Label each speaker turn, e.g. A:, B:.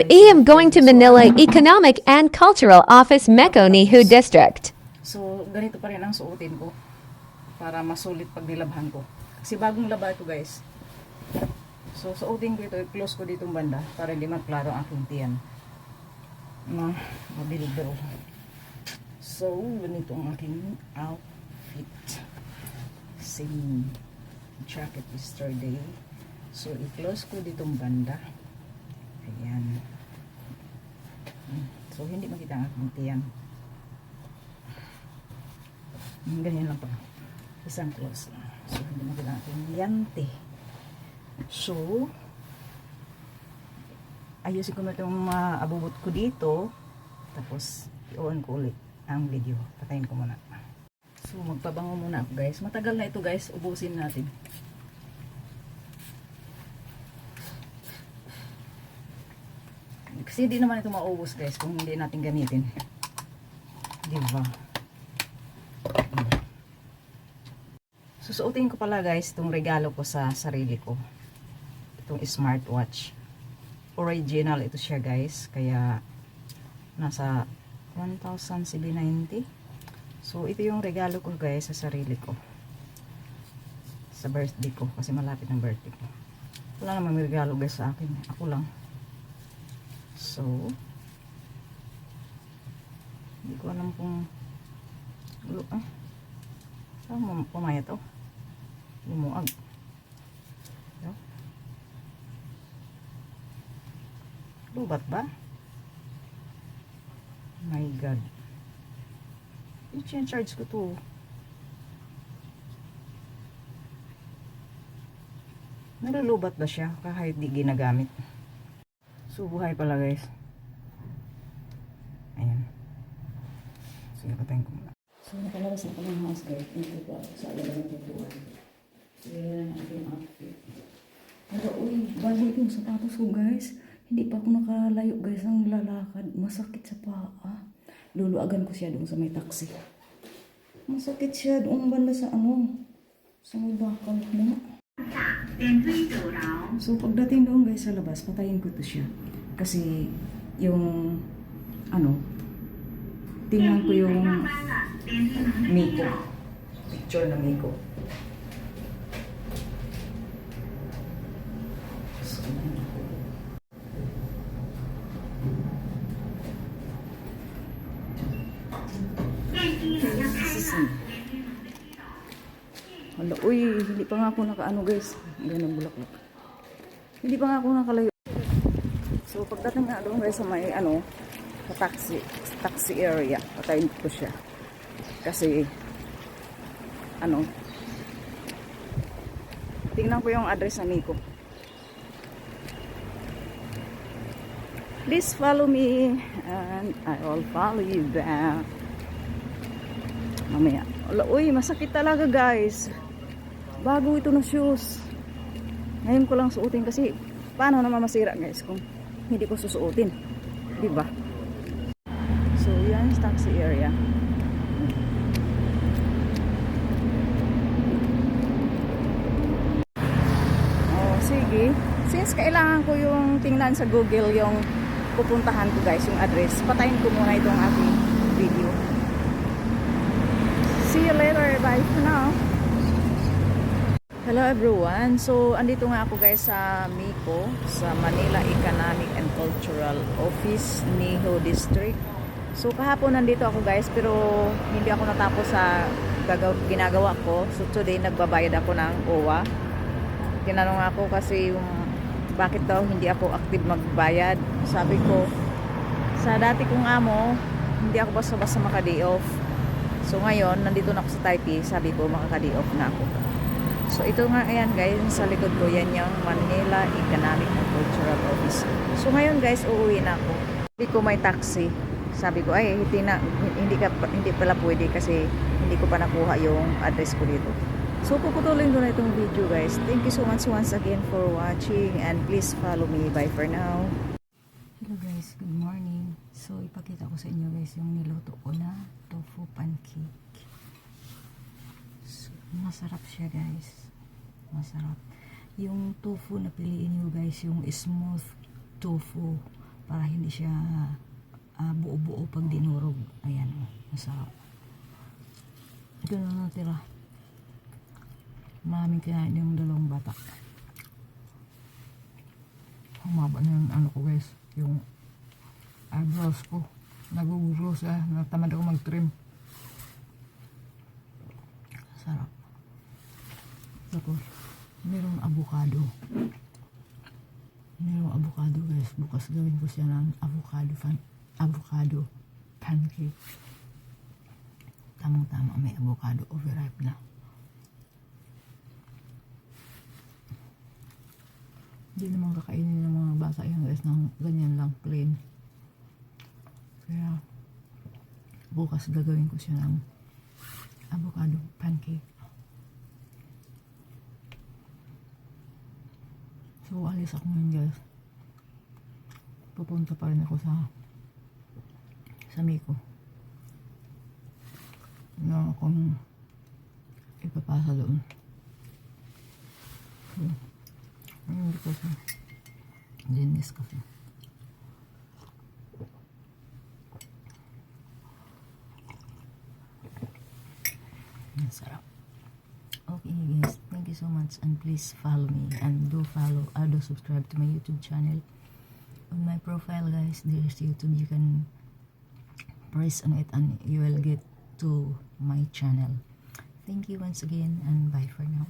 A: am going to Manila Economic and Cultural Office Meko Nihu District.
B: So, ganito pa rin ang suotin ko para masulit pag nilabhan ko. Kasi bagong laba ito guys. So, suotin ko ito, i-close ko ditong banda para hindi magklaro ang aking tiyan. Mabilib daw. So, ganito ang aking outfit. Same jacket yesterday. So, i-close ko ditong banda. Ayan. So, hindi makita ang aking tiyan. Ganyan lang pa. Isang close lang. So, hindi makita ang aking yante. So, ayusin ko na itong abubot ko dito. Tapos, i-on ko ulit ang video. Patayin ko muna. So, magpabango muna ako guys. Matagal na ito guys. Ubusin natin. Kasi hindi naman ito maubos guys kung hindi natin gamitin. Diba? Susuotin ko pala guys itong regalo ko sa sarili ko. Itong smartwatch. Original ito siya guys. Kaya nasa 1,790. So ito yung regalo ko guys sa sarili ko. Sa birthday ko. Kasi malapit ng birthday ko. Wala namang regalo guys sa akin. Ako lang. So, hindi ko alam kung saan pumaya to? Lumuag. Lubat ba? My God. I-charge ko to. Nalulubat ba siya kahit di ginagamit? So, buhay pala guys. Ayan. So, napatayin ko muna. So, nakalabas na kami ng house guys. Ito pa sa alaga ng pintuan. So, yan ang aking outfit. Pero, uy, bali yung sapatos ko guys. Hindi pa ako nakalayo guys ng lalakad. Masakit sa paa. Luluagan ko siya doon sa may taxi. Masakit siya doon banda sa sa may bakal mo. So pagdating doon guys sa labas, patayin ko to siya. Kasi yung tingnan ko yung Miko. Picture na Miko. So, hala, uy, hindi pa nga ako nakaano guys. Ganun bulaklak. Hindi pa nga ako nakalayo. So, pagdating nga doon guys sa may sa taxi area, patayin ko siya. Kasi, tingnan ko yung address na Miko. Please follow me and I will follow you back. Mamaya. Wala, uy, masakit talaga guys. Bago ito na shoes. Ngayon ko lang suotin kasi paano naman masira guys kung hindi ko susuotin. Diba? So, yan is taxi area. Oh, sige. Since kailangan ko yung tingnan sa Google yung pupuntahan ko guys, yung address, patayin ko muna itong aking video. See you later. Bye for now. Hello everyone. So, andito nga ako guys sa Miko, sa Manila Economic and Cultural Office, Niho District. So, kahapon nandito ako guys, pero hindi ako natapos sa ginagawa ko. So, today nagbabayad ako ng OWA. Tinanong ako kasi bakit daw hindi ako active magbayad. Sabi ko, sa dati kong amo, hindi ako basta-basta maka-day off. So ngayon, nandito na ako sa Taipei, sabi ko makaka-day off na ako. So ito nga, ayan guys, sa likod ko, yan yung Manila Economic and Cultural Office. So ngayon guys, uuwi na ako. Hindi ko may taxi. Sabi ko, ay, hindi pala pwede kasi hindi ko pa nakuha yung address ko dito. So puputulin ko na itong video guys. Thank you so much once again for watching and please follow me. Bye for now. Hello guys, good morning. So ipakita ko sa inyo guys yung niluto ko na tofu pancake. So, masarap siya guys. Masarap. Yung tofu na piliin nyo guys, yung smooth tofu
C: para hindi siya buo-buo pag dinurog. Ayan, masarap. Ito na natira. Maraming kinain yung dalawang bata. Humaba na yung ano ko guys, yung eyebrows ko. Nagugros natamad ako mag-trim. Sarap. Tapos, merong avocado. Merong avocado guys. Bukas gawin ko siya ng avocado pancake. Tamang-tama may avocado, overripe na. Hindi naman kakainin ng mga bata yan guys ng ganyan lang, plain. Kaya bukas gagawin ko siya ng avocado pancake. So alis ako ngayon guys. Pupunta pa rin ako sa Miko. Na akong ipapasa doon. So, hindi kasi Dennis kasi. Ang sarap. Okay guys, thank you so much and please follow me and do subscribe to my YouTube channel. On my profile guys, there's YouTube. You can press on it and you will get to my channel. Thank you once again and bye for now.